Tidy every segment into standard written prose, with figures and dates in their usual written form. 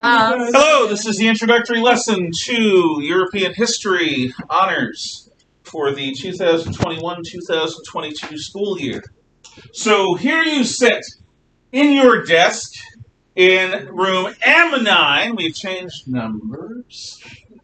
Hello, this is the introductory lesson to European History Honors for the 2021-2022 school year. So here you sit in your desk in room M9. We've changed numbers,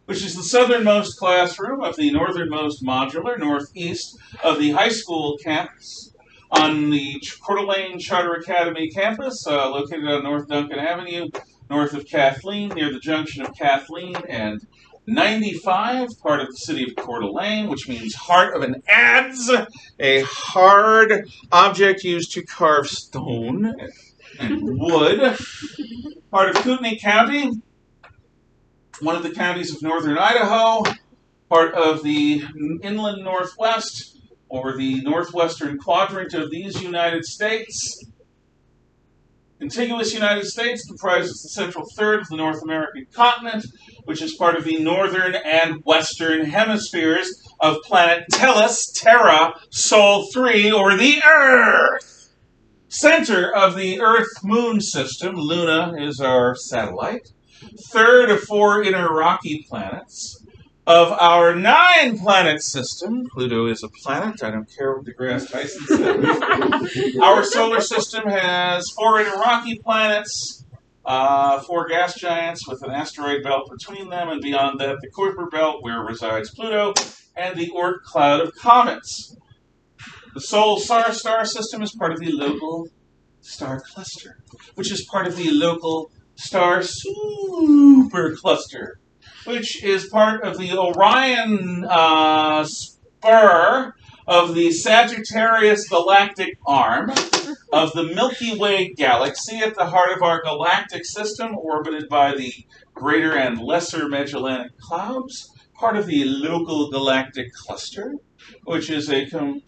which is the southernmost classroom of the northernmost modular, northeast of the high school campus on the Coeur d'Alene Charter Academy campus, located on North Duncan Avenue, north of Kathleen, near the junction of Kathleen and 95, part of the city of Coeur d'Alene, which means heart of an adze, a hard object used to carve stone and wood. Part of Kootenai County, one of the counties of northern Idaho, part of the inland northwest, or the northwestern quadrant of these United States. Contiguous United States comprises the central third of the North American continent, which is part of the northern and western hemispheres of planet Tellus, Terra, Sol 3, or the Earth. Center of the Earth-Moon system, Luna is our satellite. Third of 4 inner rocky planets. Of our 9-planet system, Pluto is a planet. I don't care what deGrasse Tyson says. Our solar system has 4 inner rocky planets, 4 gas giants with an asteroid belt between them, and beyond that, the Kuiper belt where resides Pluto, and the Oort cloud of comets. The Sol-Star star system is part of the local star cluster, which is part of the local star supercluster, which is part of the Orion spur of the Sagittarius galactic arm of the Milky Way galaxy at the heart of our galactic system, orbited by the Greater and Lesser Magellanic Clouds, part of the local galactic cluster, which is a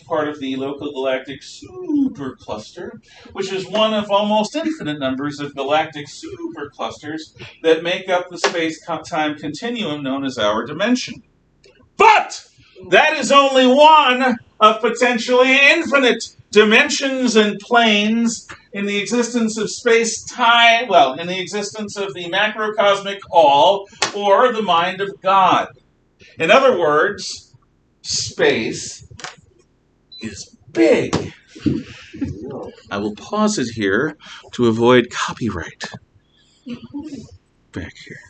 part of the local galactic supercluster, which is one of almost infinite numbers of galactic superclusters that make up the space-time continuum known as our dimension. But that is only one of potentially infinite dimensions and planes in the existence of space-time, in the existence of the macrocosmic all, or the mind of God. In other words, space is big. I will pause it here to avoid copyright. Back here.